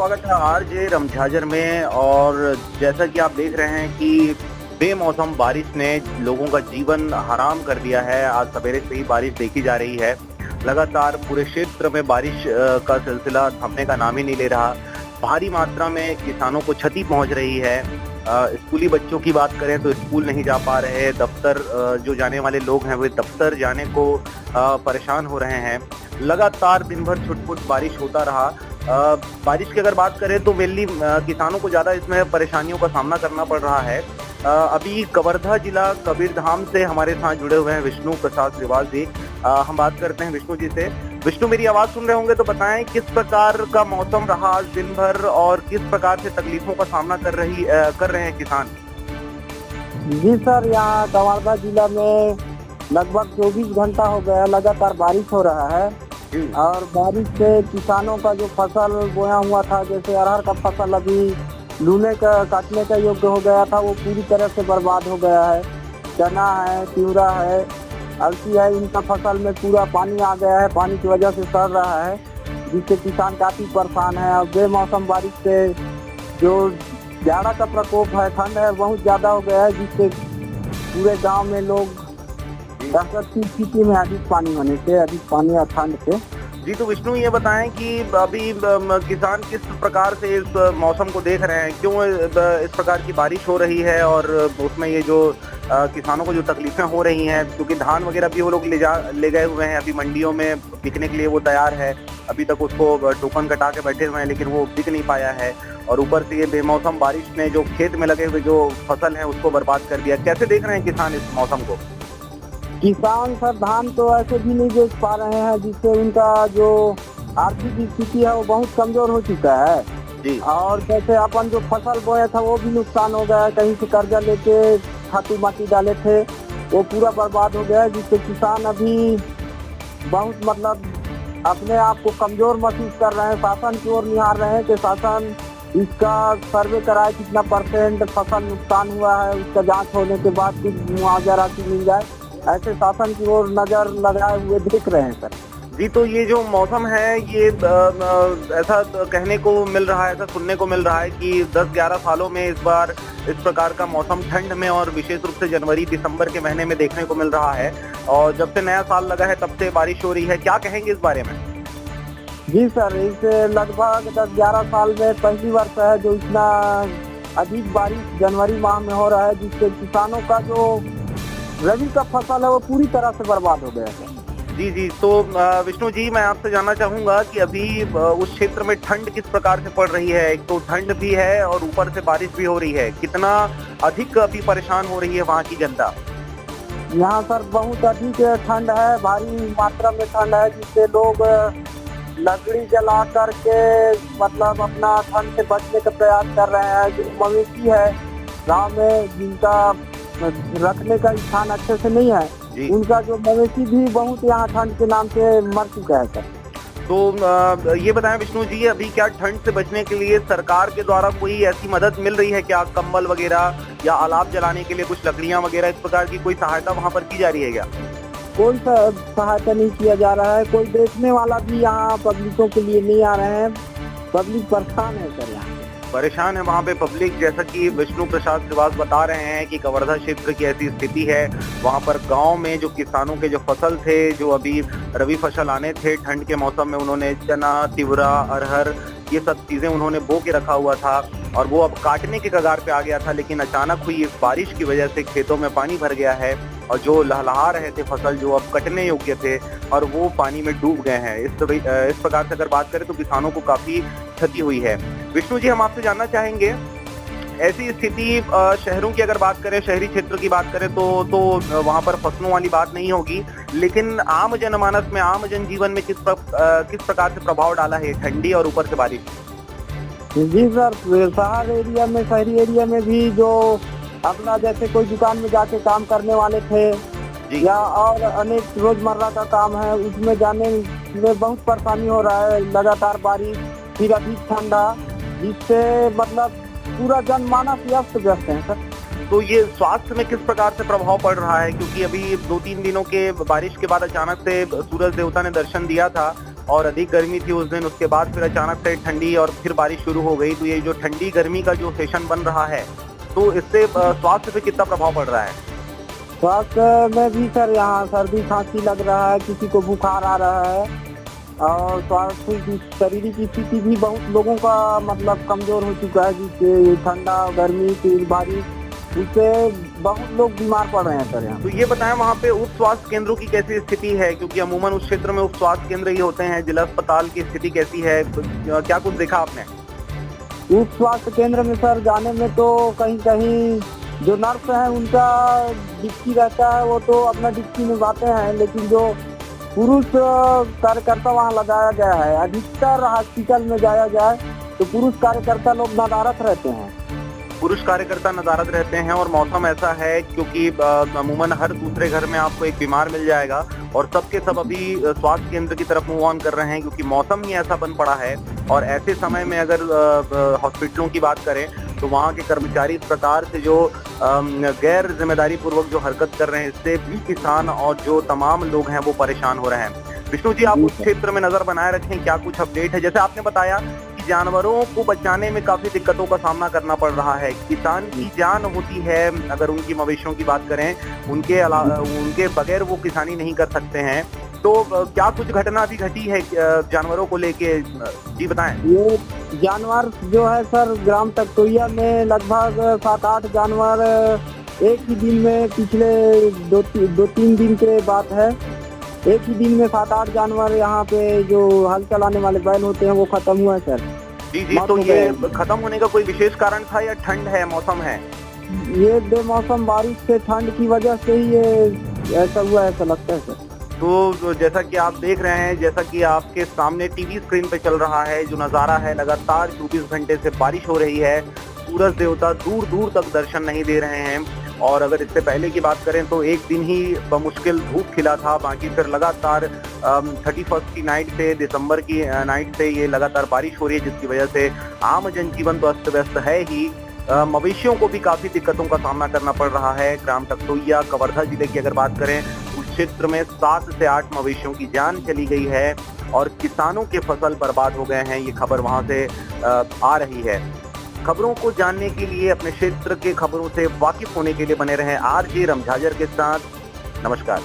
स्वागत है आरजे रमझाजर में। और जैसा कि आप देख रहे हैं कि बेमौसम बारिश ने लोगों का जीवन हराम कर दिया है। आज सवेरे से ही बारिश देखी जा रही है। लगातार पूरे क्षेत्र में बारिश का सिलसिला थमने का नाम ही नहीं ले रहा। भारी मात्रा में किसानों को क्षति पहुंच रही है। स्कूली बच्चों की बात करें तो स्कूल नहीं जा पा रहे। दफ्तर जो जाने वाले लोग हैं वे दफ्तर जाने को परेशान हो रहे हैं। लगातार दिन भर छुटपुट बारिश होता रहा। बारिश की अगर बात करें तो मेनली किसानों को ज़्यादा इसमें परेशानियों का सामना करना पड़ रहा है। अभी कवर्धा जिला कबीरधाम से हमारे साथ जुड़े हुए हैं विष्णु प्रसाद श्रीवाल जी। हम बात करते हैं विष्णु जी से। विष्णु, मेरी आवाज़ सुन रहे होंगे तो बताएं किस प्रकार का मौसम रहा आज दिन भर और किस प्रकार से तकलीफों का सामना कर रहे हैं किसान। जी सर, यहाँ कवर्धा जिला में लगभग 24 घंटा हो गया लगातार बारिश हो रहा है। और बारिश से किसानों का जो फसल बोया हुआ था, जैसे अरहर का फसल अभी लूने का काटने का योग्य हो गया था, वो पूरी तरह से बर्बाद हो गया है। चना है, तिवरा है, अलसी है, इनका फसल में पूरा पानी आ गया है। पानी की वजह से सड़ रहा है, जिससे किसान काफी परेशान है। और बेमौसम बारिश से जो जाड़ा का प्रकोप है, ठंड है, बहुत ज्यादा हो गया है, जिससे पूरे गांव में लोग स्थिति में अधिक पानी होने से, अधिक पानी और ठंड से। जी, तो विष्णु ये बताएं कि अभी किसान किस प्रकार से इस मौसम को देख रहे हैं, क्यों इस प्रकार की बारिश हो रही है और उसमें ये जो किसानों को जो तकलीफें हो रही हैं, क्योंकि धान वगैरह भी वो लोग ले गए हुए हैं, अभी मंडियों में बिकने के लिए वो तैयार है। अभी तक उसको टोकन कटा के बैठे हुए हैं, लेकिन वो बिक नहीं पाया है। और ऊपर से ये बेमौसम बारिश ने जो खेत में लगे हुए जो फसल है उसको बर्बाद कर दिया। कैसे देख रहे हैं किसान इस मौसम को? किसान सर धान तो ऐसे भी नहीं बेच पा रहे हैं, जिससे उनका जो आर्थिक स्थिति है वो बहुत कमजोर हो चुका है जी। और जैसे अपन जो फसल बोया था वो भी नुकसान हो गया है। कहीं से कर्जा लेके खातू माटी डाले थे, वो पूरा बर्बाद हो गया है, जिससे किसान अभी बहुत अपने आप को कमजोर महसूस कर रहे हैं। शासन की ओर निहार रहे हैं कि शासन इसका सर्वे कराए, कितना परसेंट फसल नुकसान हुआ है, उसका जांच होने के बाद कुछ मुआवजा राशि मिल जाए। ऐसे शासन की ओर नजर लगाए हुए देख रहे हैं सर। जी, तो ये जो मौसम है ये ऐसा कहने को मिल रहा है, ऐसा सुनने को मिल रहा है कि 10-11 सालों में इस बार इस प्रकार का मौसम ठंड में और विशेष रूप से जनवरी दिसंबर के महीने में देखने को मिल रहा है। और जब से नया साल लगा है तब से बारिश हो रही है। क्या कहेंगे इस बारे में? जी सर, इस लगभग 10-11 साल में पहली वर्ष है जो इतना अधिक बारिश जनवरी माह में हो रहा है, जिससे किसानों का जो रबी का फसल है वो पूरी तरह से बर्बाद हो गया है। जी, तो विष्णु जी, मैं आपसे जानना चाहूंगा कि अभी उस क्षेत्र में ठंड किस प्रकार से पड़ रही है। एक तो ठंड भी है और ऊपर से बारिश भी हो रही है। कितना अधिक अभी परेशान हो रही है वहाँ की जनता? यहाँ सर बहुत अधिक ठंड है, भारी मात्रा में ठंड है, जिससे लोग लकड़ी जला करके अपना ठंड से बचने का प्रयास कर रहे हैं। जो मवेशी है गाँव में, जिनका रखने का स्थान अच्छे से नहीं है, उनका जो मवेशी भी बहुत यहाँ ठंड के नाम से मर चुका है सर। तो ये बताएं विष्णु जी, अभी क्या ठंड से बचने के लिए सरकार के द्वारा कोई ऐसी मदद मिल रही है क्या? कंबल वगैरह या अलाव जलाने के लिए कुछ लकड़ियां वगैरह, इस प्रकार की कोई सहायता वहाँ पर की जा रही है क्या? कोई सहायता नहीं किया जा रहा है। कोई देखने वाला भी यहाँ पब्लिकों के लिए नहीं आ रहे हैं। पब्लिक परेशान है सर, यहाँ परेशान है वहाँ पे पब्लिक। जैसा कि विष्णु प्रसाद श्रीवाल बता रहे हैं कि कवर्धा क्षेत्र की ऐसी स्थिति है। वहाँ पर गांव में जो किसानों के जो फसल थे, जो अभी रबी फसल आने थे ठंड के मौसम में, उन्होंने चना, तिवरा, अरहर, ये सब चीज़ें उन्होंने बो के रखा हुआ था और वो अब काटने के कगार पे आ गया था। लेकिन अचानक हुई इस बारिश की वजह से खेतों में पानी भर गया है और जो लहलहा रहे थे फसल, जो अब कटने योग्य थे, और वो पानी में डूब गए हैं। इस प्रकार से अगर बात करें तो किसानों को काफ़ी क्षति हुई है। विष्णु जी, हम आपसे जानना चाहेंगे, ऐसी स्थिति शहरों की अगर बात करें, शहरी क्षेत्र की बात करें तो वहाँ पर फसलों वाली बात नहीं होगी, लेकिन आम जनमानस में, आम जनजीवन में किस प्रकार से प्रभाव डाला है ठंडी और ऊपर से बारिश? जी सर, शहरी एरिया में भी जो अपना जैसे कोई दुकान में जाके काम करने वाले थे या और अनेक रोजमर्रा का काम है, उसमें जाने में बहुत परेशानी हो रहा है। लगातार बारिश, फिर अधिक ठंडा, जिससे पूरा जनमानस व्यस्त है सर। तो ये स्वास्थ्य में किस प्रकार से प्रभाव पड़ रहा है? क्योंकि अभी 2-3 दिनों के बारिश के बाद अचानक से सूरज देवता ने दर्शन दिया था, और अधिक गर्मी थी उस दिन, उसके बाद फिर अचानक से ठंडी और फिर बारिश शुरू हो गई। तो ये जो ठंडी गर्मी का जो सेशन बन रहा है, तो इससे स्वास्थ्य पे कितना प्रभाव पड़ रहा है? स्वास्थ्य में भी सर यहाँ सर्दी खांसी लग रहा है, किसी को बुखार आ रहा है और स्वास्थ्य की शारीरिक स्थिति भी बहुत लोगों का मतलब कमजोर हो चुका है, जिससे ठंडा गर्मी फिर बारिश, इससे बहुत लोग बीमार पड़ रहे हैं सर यहाँ। तो ये बताएं वहाँ पे उप स्वास्थ्य केंद्रों की कैसी स्थिति है, क्योंकि अमूमन उस क्षेत्र में उप स्वास्थ्य केंद्र ही होते हैं। जिला अस्पताल की स्थिति कैसी है, क्या कुछ देखा आपने? उप स्वास्थ्य केंद्र में सर जाने में तो कहीं कहीं जो नर्स हैं उनका ड्यूटी रहता है, वो तो अपना ड्यूटी निभाते हैं, लेकिन जो पुरुष कार्यकर्ता वहाँ लगाया गया है, अधिकतर हॉस्पिटल में जाया जाए तो पुरुष कार्यकर्ता लोग नदारत रहते हैं। पुरुष कार्यकर्ता नदारत रहते हैं और मौसम ऐसा है क्योंकि अमूमन हर दूसरे घर में आपको एक बीमार मिल जाएगा और सबके सब अभी स्वास्थ्य केंद्र की तरफ मूव ऑन कर रहे हैं, क्योंकि मौसम ही ऐसा बन पड़ा है। और ऐसे समय में अगर हॉस्पिटलों की बात करें तो वहाँ के कर्मचारी इस प्रकार से जो गैर जिम्मेदारी पूर्वक जो हरकत कर रहे हैं, इससे भी किसान और जो तमाम लोग हैं वो परेशान हो रहे हैं। विष्णु जी, आप उस क्षेत्र में नजर बनाए रखें, क्या कुछ अपडेट है? जैसे आपने बताया कि जानवरों को बचाने में काफी दिक्कतों का सामना करना पड़ रहा है। किसान की जान होती है, अगर उनकी मवेशियों की बात करें, उनके बगैर वो किसानी नहीं कर सकते हैं। तो क्या कुछ घटना भी घटी है जानवरों को लेके? जी बताएं। ये जानवर जो है सर, ग्राम तकतोइया में लगभग 7-8 जानवर एक ही दिन में, पिछले दो तीन दिन के बात है, एक ही दिन में 7-8 जानवर यहाँ पे जो हल चलाने वाले बैल होते हैं वो खत्म हुआ है सर। जी, तो ये खत्म होने का कोई विशेष कारण था या ठंड है, मौसम है? ये बेमौसम बारिश से, ठंड की वजह से ही ये ऐसा हुआ, ऐसा लगता है सर। तो जैसा कि आप देख रहे हैं, जैसा कि आपके सामने टीवी स्क्रीन पे चल रहा है, जो नज़ारा है, लगातार 24 घंटे से बारिश हो रही है। सूरज देवता दूर दूर तक दर्शन नहीं दे रहे हैं। और अगर इससे पहले की बात करें तो एक दिन ही बमुश्किल धूप खिला था, बाकी फिर लगातार 31 की नाइट से, दिसंबर की नाइट से ये लगातार बारिश हो रही है, जिसकी वजह से आम जनजीवन तो अस्त व्यस्त है ही, मवेशियों को भी काफी दिक्कतों का सामना करना पड़ रहा है। ग्राम तकतोइया, कवर्धा जिले की अगर बात करें, उस क्षेत्र में 7 से 8 मवेशियों की जान चली गई है और किसानों के फसल बर्बाद हो गए हैं। ये खबर वहां से आ रही है। खबरों को जानने के लिए, अपने क्षेत्र के खबरों से वाकिफ होने के लिए बने रहें आरजे रमझाजर के साथ। नमस्कार।